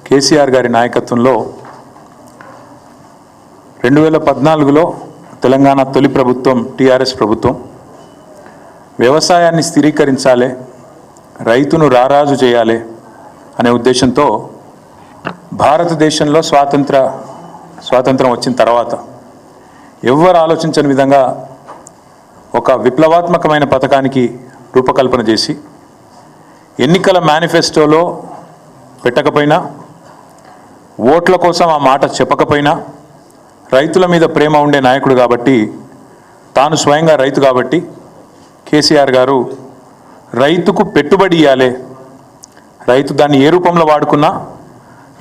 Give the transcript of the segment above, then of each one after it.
కేసీఆర్ గారి నాయకత్వంలో 2014లో తెలంగాణ తొలి ప్రభుత్వం టీఆర్ఎస్ ప్రభుత్వం వ్యవసాయాన్ని స్థిరీకరించాలి, రైతును రారాజు చేయాలి అనే ఉద్దేశంతో భారతదేశంలో స్వాతంత్రం వచ్చిన తర్వాత ఎవ్వరు ఆలోచించని విధంగా ఒక విప్లవాత్మకమైన పథకానికి రూపకల్పన చేసి ఎన్నికల మేనిఫెస్టోలో పెట్టకపోయినా, ఓట్ల కోసం ఆ మాట చెప్పకపోయినా రైతుల మీద ప్రేమ ఉండే నాయకుడు కాబట్టి, తాను స్వయంగా రైతు కాబట్టి కేసీఆర్ గారు రైతుకు పెట్టుబడి ఇవ్వాలి, రైతు దాన్ని ఏ రూపంలో వాడుకున్నా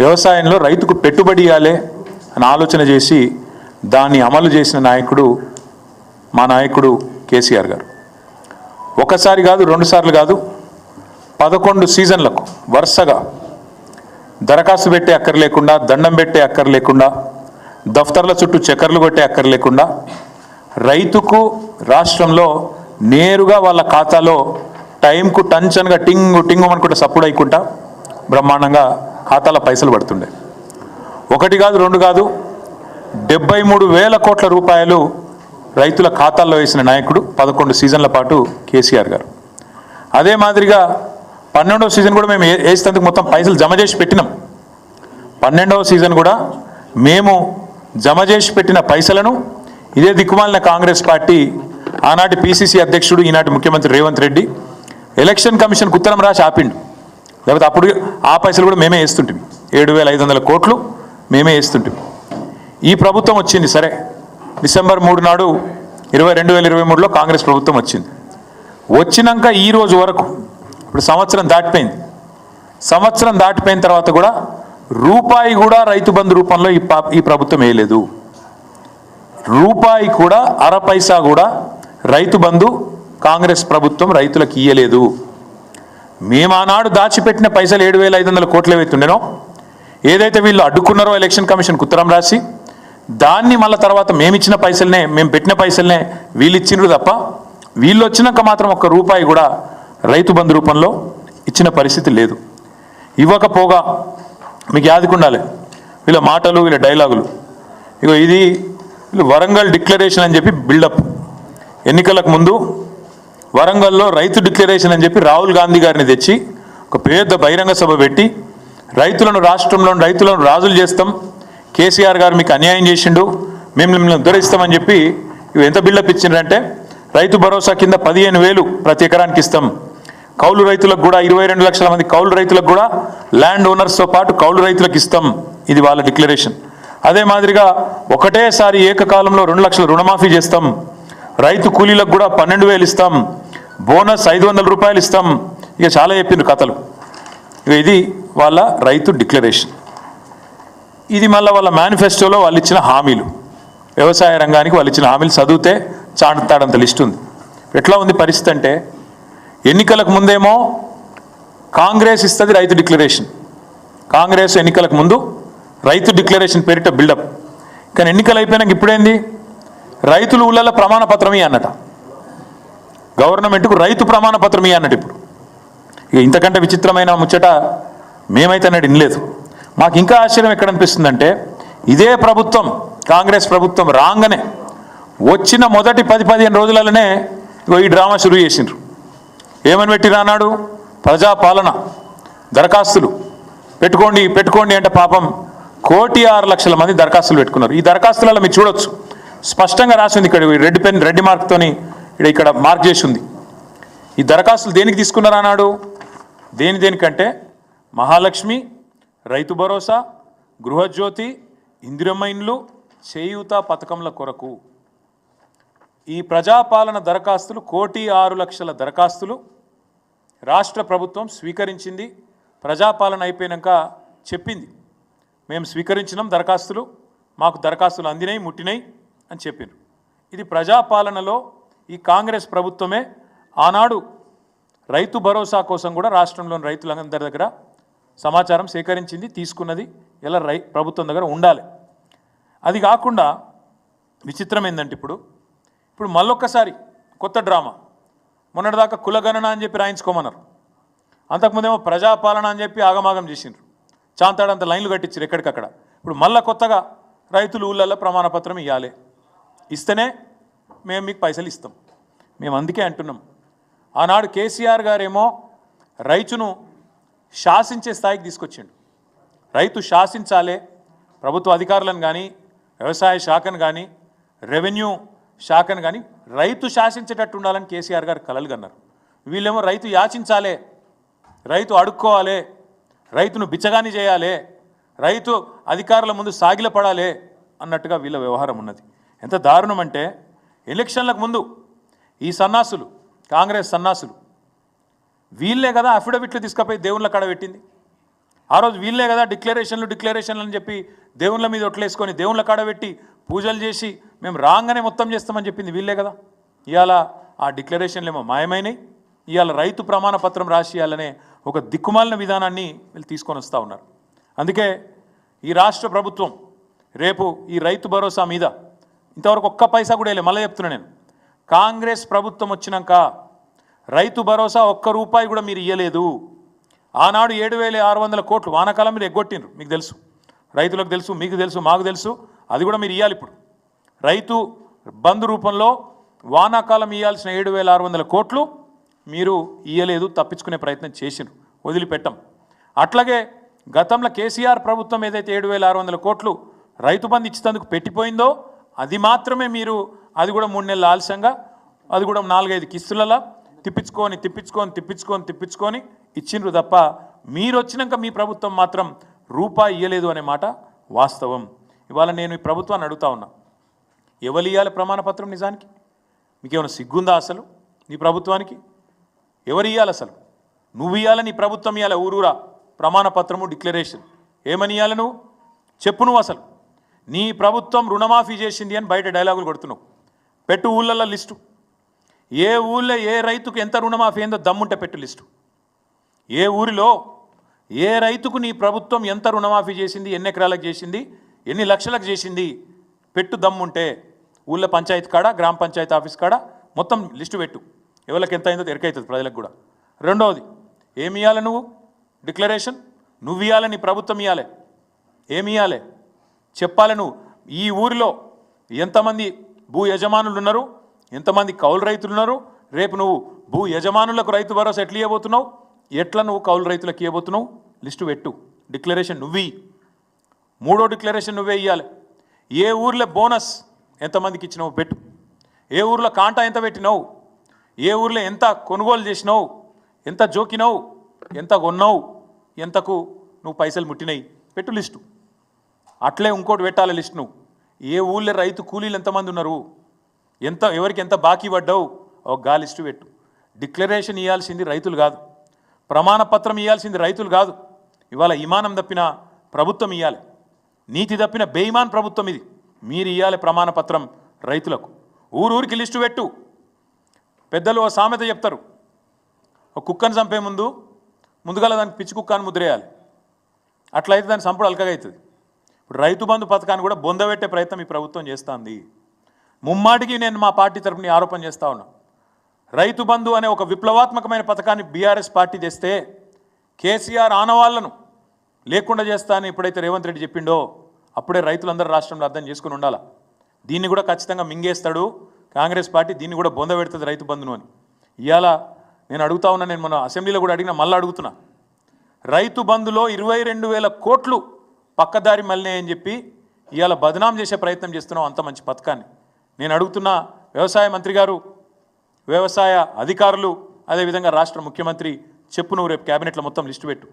వ్యవసాయంలో రైతుకు పెట్టుబడి ఇవ్వాలి అని ఆలోచన చేసి దాన్ని అమలు చేసిన నాయకుడు మా నాయకుడు కేసీఆర్ గారు. ఒకసారి కాదు, రెండుసార్లు కాదు, 11 సీజన్లకు వరుసగా దరఖాస్తు పెట్టే అక్కర్లేకుండా, దండం పెట్టే అక్కర్లేకుండా, దఫ్తర్ల చుట్టూ చక్కర్లు కొట్టే అక్కర్లేకుండా రైతుకు రాష్ట్రంలో నేరుగా వాళ్ళ ఖాతాలో టైంకు టంచన్గా టింగు టింగు అనుకుంటే సప్పుడు అయ్యకుండా బ్రహ్మాండంగా ఖాతాలో పైసలు పడుతుండే. ఒకటి కాదు, రెండు కాదు, 73,000 కోట్ల రూపాయలు రైతుల ఖాతాల్లో వేసిన నాయకుడు 11 సీజన్ల పాటు కేసీఆర్ గారు. అదే మాదిరిగా 12వ సీజన్ కూడా మేము వేసేందుకు మొత్తం పైసలు జమ చేసి పెట్టినాం. 12వ సీజన్ కూడా మేము జమ చేసి పెట్టిన పైసలను ఇదే దిక్కుమాలిన కాంగ్రెస్ పార్టీ ఆనాటి పిసిసి అధ్యక్షుడు, ఈనాటి ముఖ్యమంత్రి రేవంత్ రెడ్డి ఎలక్షన్ కమిషన్కు ఉత్తరం రాసి ఆపిండు. లేకపోతే అప్పుడు ఆ పైసలు కూడా మేమే వేస్తుంటాం. 7,500 కోట్లు మేమే వేస్తుంటాం. ఈ ప్రభుత్వం వచ్చింది, సరే, డిసెంబర్ 3 నాడు 2023లో కాంగ్రెస్ ప్రభుత్వం వచ్చింది. వచ్చినాక ఈ రోజు వరకు ఇప్పుడు సంవత్సరం దాటిపోయిన తర్వాత కూడా రూపాయి కూడా రైతు బంధు రూపంలో ఈ ప్రభుత్వం వేయలేదు. రూపాయి కూడా, అర పైసా కూడా రైతు బంధు కాంగ్రెస్ ప్రభుత్వం రైతులకు ఇయ్యలేదు. మేము ఆనాడు దాచిపెట్టిన పైసలు 7,500 కోట్లు ఏవైతుండేనో, ఏదైతే వీళ్ళు అడ్డుకున్నారో ఎలక్షన్ కమిషన్కి ఉత్తరం రాసి, దాన్ని మళ్ళీ తర్వాత మేమిచ్చిన పైసలనే, మేము పెట్టిన పైసలనే వీళ్ళు ఇచ్చిండ్రు తప్ప వీళ్ళు వచ్చినాక మాత్రం ఒక్క రూపాయి కూడా రైతు బంధు రూపంలో ఇచ్చిన పరిస్థితి లేదు. ఇవ్వకపోగా మీకు యాదుకుండాలి వీళ్ళ మాటలు, వీళ్ళ డైలాగులు. ఇగో ఇది వీళ్ళు వరంగల్ డిక్లరేషన్ అని చెప్పి బిల్డప్. ఎన్నికలకు ముందు వరంగల్లో రైతు డిక్లరేషన్ అని చెప్పి రాహుల్ గాంధీ గారిని తెచ్చి ఒక పెద్ద బహిరంగ సభ పెట్టి రాష్ట్రంలో రైతులను రాజులు చేస్తాం, కేసీఆర్ గారు మీకు అన్యాయం చేసిండు, మేము మిమ్మల్ని ఉద్ధరిస్తామని చెప్పి ఇవి ఎంత బిల్డప్ ఇచ్చిండ్రంటే, రైతు భరోసా కింద 15,000 ప్రతి ఎకరానికి ఇస్తాం, కౌలు రైతులకు కూడా 22 లక్షల మంది కౌలు రైతులకు కూడా ల్యాండ్ ఓనర్స్తో పాటు కౌలు రైతులకు ఇస్తాం. ఇది వాళ్ళ డిక్లరేషన్. అదే మాదిరిగా ఒకటేసారి ఏకకాలంలో 2 లక్షల రుణమాఫీ చేస్తాం, రైతు కూలీలకు కూడా 12,000 ఇస్తాం, బోనస్ 500 రూపాయలు ఇస్తాం. ఇక చాలా చెప్పిండ్రు కథలు. ఇక ఇది వాళ్ళ రైతు డిక్లరేషన్. ఇది మళ్ళీ వాళ్ళ మేనిఫెస్టోలో వాళ్ళు ఇచ్చిన హామీలు, వ్యవసాయ రంగానికి వాళ్ళు ఇచ్చిన హామీలు చదివితే చాటుతాడంత లిస్ట్ ఉంది. ఎట్లా ఉంది పరిస్థితి అంటే, ఎన్నికలకు ముందేమో కాంగ్రెస్ ఇస్తుంది రైతు డిక్లరేషన్, కాంగ్రెస్ ఎన్నికలకు ముందు రైతు డిక్లరేషన్ పేరిట బిల్డప్. కానీ ఎన్నికలు అయిపోయినాక ఇప్పుడేంది, రైతులు ఊళ్ళల్లో ప్రమాణ పత్రం అన్నట, గవర్నమెంట్కు రైతు ప్రమాణ పత్రం అన్నట్టు. ఇప్పుడు ఇక ఇంతకంటే విచిత్రమైన ముచ్చట మేమైతే అన్నట్టు వినలేదు. మాకు ఇంకా ఆశ్చర్యం ఎక్కడ అనిపిస్తుందంటే, ఇదే ప్రభుత్వం, కాంగ్రెస్ ప్రభుత్వం రాగానే వచ్చిన మొదటి 10-15 రోజులలోనే ఈ డ్రామా షురూ చేసిండ్రు. ఏమని పెట్టి రానాడు, ప్రజాపాలన దరఖాస్తులు పెట్టుకోండి అంటే పాపం 1,06,00,000 మంది దరఖాస్తులు పెట్టుకున్నారు. ఈ దరఖాస్తులలో మీరు చూడొచ్చు, స్పష్టంగా రాసింది ఇక్కడ రెడ్ మార్క్తోని ఇక్కడ మార్క్ చేసి ఉంది. ఈ దరఖాస్తులు దేనికి తీసుకున్నారు అన్నాడు, దేనికంటే మహాలక్ష్మి, రైతు భరోసా, గృహజ్యోతి, ఇందిరమ్మ ఇండ్లు, చేయూత పథకంల కొరకు ఈ ప్రజాపాలన దరఖాస్తులు 1,06,00,000 దరఖాస్తులు రాష్ట్ర ప్రభుత్వం స్వీకరించింది. ప్రజాపాలన అయిపోయాక చెప్పింది, మేము స్వీకరించినాం దరఖాస్తులు, మాకు దరఖాస్తులు అందినాయి, ముట్టినాయి అని చెప్పారు. ఇది ప్రజాపాలనలో ఈ కాంగ్రెస్ ప్రభుత్వమే ఆనాడు రైతు భరోసా కోసం కూడా రాష్ట్రంలోని రైతులందరి దగ్గర సమాచారం సేకరించింది, తీసుకున్నది. ఇలా ప్రభుత్వం దగ్గర ఉండాలి. అది కాకుండా విచిత్రం ఏంటంటే, ఇప్పుడు మళ్ళొక్కసారి కొత్త డ్రామా. మొన్నటిదాకా కులగణన అని చెప్పి రాయించుకోమన్నారు, అంతకుముందేమో ప్రజాపాలన అని చెప్పి ఆగమాగం చేసిండ్రు. చాంతాడంత లైన్లు కట్టించారు ఎక్కడికక్కడ. ఇప్పుడు మళ్ళా కొత్తగా రైతులు ఊళ్ళల్లో ప్రమాణపత్రం ఇవ్వాలి, ఇస్తేనే మేము మీకు పైసలు ఇస్తాం. మేము అందుకే అంటున్నాం, ఆనాడు కేసీఆర్ గారేమో రైతును శాసించే స్థాయికి తీసుకొచ్చిండు. రైతు శాసించాలే, ప్రభుత్వ అధికారులను కానీ, వ్యవసాయ శాఖను కానీ, రెవెన్యూ శాఖను కానీ రైతు శాసించేటట్టు ఉండాలని కేసీఆర్ గారు కలలు కన్నారు. వీళ్ళేమో రైతు యాచించాలే, రైతు అడుక్కోవాలి, రైతును బిచ్చగాని చేయాలి, రైతు అధికారుల ముందు సాగిలపడాలి అన్నట్టుగా వీళ్ళ వ్యవహారం ఉన్నది. ఎంత దారుణం అంటే, ఎలక్షన్లకు ముందు ఈ సన్నాసులు, కాంగ్రెస్ సన్నాసులు వీళ్ళే కదా అఫిడవిట్లు తీసుకుపోయి దేవుళ్ళ కాడ పెట్టింది. ఆ రోజు వీళ్ళే కదా డిక్లరేషన్లు అని చెప్పి దేవుళ్ళ మీద ఒట్లేసుకొని దేవుళ్ళ కాడ పెట్టి పూజలు చేసి మేము రాగానే మొత్తం చేస్తామని చెప్పింది వీళ్ళే కదా. ఇవాళ ఆ డిక్లరేషన్లు ఏమో మాయమైనవి. ఇవాళ రైతు ప్రమాణ పత్రం రాసియాలనే ఒక దిక్కుమాలిన విధానాన్ని వీళ్ళు తీసుకొని వస్తూ ఉన్నారు. అందుకే ఈ రాష్ట్ర ప్రభుత్వం రేపు ఈ రైతు భరోసా మీద ఇంతవరకు ఒక్క పైసా కూడా వేయలే. మళ్ళీ చెప్తున్నా నేను, కాంగ్రెస్ ప్రభుత్వం వచ్చినాక రైతు భరోసా ఒక్క రూపాయి కూడా మీరు ఇవ్వలేదు. ఆనాడు 7,600 కోట్లు వానాకాలం మీరు ఎగ్గొట్టిండ్రు, మీకు తెలుసు, రైతులకు తెలుసు, మీకు తెలుసు, మాకు తెలుసు. అది కూడా మీరు ఇవ్వాలి. ఇప్పుడు రైతు బంధు రూపంలో వానాకాలం ఇవ్వాల్సిన 7,600 కోట్లు మీరు ఇవ్వలేదు, తప్పించుకునే ప్రయత్నం చేసిండ్రు, వదిలిపెట్టాం. అట్లాగే గతంలో కేసీఆర్ ప్రభుత్వం ఏదైతే 7,600 కోట్లు రైతు బంధు ఇచ్చేందుకు పెట్టిపోయిందో అది మాత్రమే మీరు, అది కూడా 3 నెలల ఆలస్యంగా, అది కూడా 4-5 కిస్తులలో తిప్పించుకొని ఇచ్చిండ్రు తప్ప మీరు వచ్చినాక మీ ప్రభుత్వం మాత్రం రూపాయి ఇవ్వలేదు అనే మాట వాస్తవం. ఇవాళ నేను ఈ ప్రభుత్వాన్ని అడుగుతా ఉన్నా, ఎవరు ఇవ్వాలి ప్రమాణపత్రం? నిజానికి మీకేమైనా సిగ్గుందా అసలు? నీ ప్రభుత్వానికి ఎవరు ఇవ్వాలి అసలు? నువ్వు ఇవ్వాలి, నీ ప్రభుత్వం ఇవ్వాలి. ఊరూరా ప్రమాణపత్రము, డిక్లరేషన్ ఏమని ఇవ్వాలి? నువ్వు చెప్పు. నువ్వు అసలు నీ ప్రభుత్వం రుణమాఫీ చేసింది అని బయట డైలాగులు కొడుతున్నావు. పెట్టు ఊళ్ళల్లో లిస్టు, ఏ ఊళ్ళో ఏ రైతుకు ఎంత రుణమాఫీ అయిందో దమ్ముంటే పెట్టు లిస్టు. ఏ ఊరిలో ఏ రైతుకు నీ ప్రభుత్వం ఎంత రుణమాఫీ చేసింది, ఎన్ని ఎకరాలకు చేసింది, ఎన్ని లక్షలకు చేసింది పెట్టు దమ్ముంటే. ఊళ్ళో పంచాయతీ కాడ, గ్రామ పంచాయతీ ఆఫీస్ కాడ మొత్తం లిస్టు పెట్టు. ఎవరికి ఎంత అయిందో ఎరకైతుంది ప్రజలకు కూడా. రెండవది, ఏమి ఇవ్వాలి నువ్వు? డిక్లరేషన్ నువ్వు ఇవ్వాలి, నీ ప్రభుత్వం ఇవ్వాలి. ఏమి ఇవ్వాలి చెప్పాలి. నువ్వు ఈ ఊరిలో ఎంతమంది భూ యజమానులు ఉన్నారు, ఎంతమంది కౌలు రైతులు ఉన్నారు, రేపు నువ్వు భూ యజమానులకు రైతు భరోసా ఎట్లా ఇవ్వబోతున్నావు, ఎట్లా నువ్వు కౌలు రైతులకు ఇవ్వబోతున్నావు, లిస్టు పెట్టు. డిక్లరేషన్ నువ్వు. మూడో డిక్లరేషన్ నువ్వే ఇవ్వాలి. ఏ ఊర్లో బోనస్ ఎంతమందికి ఇచ్చినావు పెట్టు. ఏ ఊర్లో కాంటా ఎంత పెట్టినావు, ఏ ఊర్లో ఎంత కొనుగోలు చేసినావు, ఎంత జోకినావు, ఎంత కొన్నావు, ఎంతకు నువ్వు పైసలు ముట్టినాయి పెట్టు లిస్టు. అట్లే ఇంకోటి పెట్టాలి లిస్ట్. నువ్వు ఏ ఊళ్ళో రైతు కూలీలు ఎంతమంది ఉన్నారు, ఎవరికి ఎంత బాకీ పడ్డావు, ఒక గా లిస్టు పెట్టు. డిక్లరేషన్ ఇవ్వాల్సింది రైతులు కాదు, ప్రమాణపత్రం ఇవ్వాల్సింది రైతులు కాదు. ఇవాళ ఇమానం తప్పిన ప్రభుత్వం ఇవ్వాలి, నీతి తప్పిన బేయిమాన్ ప్రభుత్వం ఇది. మీరు ఇవ్వాలి ప్రమాణపత్రం రైతులకు. ఊరూరికి లిస్టు పెట్టు. పెద్దలు ఓ సామెత చెప్తారు, ఒక కుక్కను చంపే ముందుగా దానికి పిచ్చి కుక్క అని ముద్రేయాలి. అట్లయితే దాని సంపుడు అల్కగా అవుతుంది. ఇప్పుడు రైతు బంధు పథకాన్ని కూడా బొందబెట్టే ప్రయత్నం ఈ ప్రభుత్వం చేస్తుంది. ముమ్మాటికి నేను మా పార్టీ తరఫున ఆరోపణ చేస్తా ఉన్నా. రైతు బంధు అనే ఒక విప్లవాత్మకమైన పథకాన్ని బీఆర్ఎస్ పార్టీ తెస్తే కేసీఆర్ ఆనవాళ్లను లేకుండా చేస్తా అని ఎప్పుడైతే రేవంత్ రెడ్డి చెప్పిండో అప్పుడే రైతులందరూ రాష్ట్రంలో అర్థం చేసుకుని ఉండాలి. దీన్ని కూడా ఖచ్చితంగా మింగేస్తాడు కాంగ్రెస్ పార్టీ, దీన్ని కూడా బొంద పెడుతుంది రైతు బంధును అని. ఇవాళ నేను అడుగుతా ఉన్నా, నేను మన అసెంబ్లీలో కూడా అడిగినా, మళ్ళీ అడుగుతున్నా, రైతు బంధులో 22,000 కోట్లు పక్కదారి మళ్ళీ అని చెప్పి ఇవాళ బదనాం చేసే ప్రయత్నం చేస్తున్నాం అంత మంచి పథకాన్ని. నేను అడుగుతున్నా, వ్యవసాయ మంత్రి గారు, వ్యవసాయ అధికారులు, అదేవిధంగా రాష్ట్ర ముఖ్యమంత్రి చెప్పు, నువ్వు రేపు క్యాబినెట్లో మొత్తం లిస్టు పెట్టు.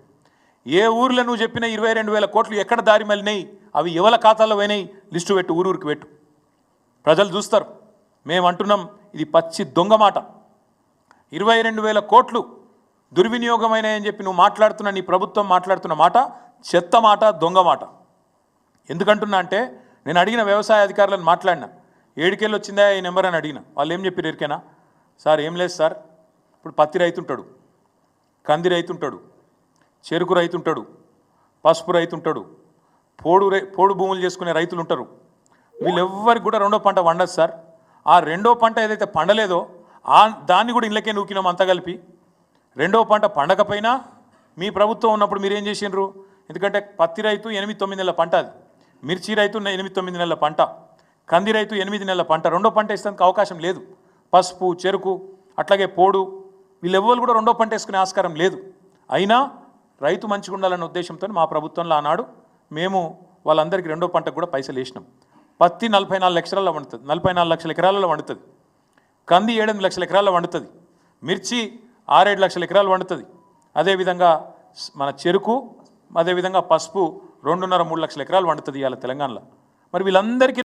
ఏ ఊర్లో నువ్వు చెప్పిన 22,000 కోట్లు ఎక్కడ దారి మళ్ళినాయి, అవి ఎవరి ఖాతాలో పోయినాయి లిస్టు పెట్టు, ఊరూరికి పెట్టు. ప్రజలు చూస్తారు. మేము అంటున్నాం, ఇది పచ్చి దొంగ మాట. 22,000 కోట్లు దుర్వినియోగమైనాయని చెప్పి నువ్వు మాట్లాడుతున్న, నీ ప్రభుత్వం మాట్లాడుతున్న మాట చెత్త మాట, దొంగ మాట. ఎందుకంటున్నా అంటే, నేను అడిగిన వ్యవసాయ అధికారులను మాట్లాడినా, ఏడుకెళ్ళి వచ్చిందా ఈ నెంబర్ అని అడిగిన. వాళ్ళు ఏం చెప్పారు ఎరికేనా? సార్ ఏం లేదు సార్, ఇప్పుడు పత్తి రైతుంటాడు, కంది రైతుంటాడు, చెరుకు రైతుంటాడు, పసుపు రైతుంటాడు, పోడు భూములు చేసుకునే రైతులు ఉంటారు. వీళ్ళెవ్వరికి కూడా రెండో పంట వండదు సార్. ఆ రెండో పంట ఏదైతే పండలేదో దాన్ని కూడా ఇళ్ళకే నూకినాం అంతా కలిపి. రెండో పంట పండకపోయినా మీ ప్రభుత్వం ఉన్నప్పుడు మీరేం చేసిండ్రు, ఎందుకంటే పత్తి రైతు 8-9 నెలల పంట, అది మిర్చి రైతు 8-9 నెలల పంట, కంది రైతు 8 నెలల పంట. రెండో పంట వేసేందుకు అవకాశం లేదు. పసుపు, చెరుకు, అట్లాగే పోడు, వీళ్ళెవ్వరు కూడా రెండో పంట వేసుకునే ఆస్కారం లేదు. అయినా రైతు మంచిగా ఉండాలన్న ఉద్దేశంతో మా ప్రభుత్వంలో ఆనాడు మేము వాళ్ళందరికీ రెండో పంటకు కూడా పైసలు వేసినాం. పత్తి 44 లక్షల వండుతుంది, 44 లక్షల ఎకరాలలో వండుతుంది. కంది 7-8 లక్షల ఎకరాల్లో వండుతుంది. మిర్చి 6-7 లక్షల ఎకరాలు వండుతుంది. అదేవిధంగా మన చెరుకు, అదేవిధంగా పసుపు 2.5-3 లక్షల ఎకరాలు వండుతుంది ఇవాళ తెలంగాణలో. మరి వీళ్ళందరికీ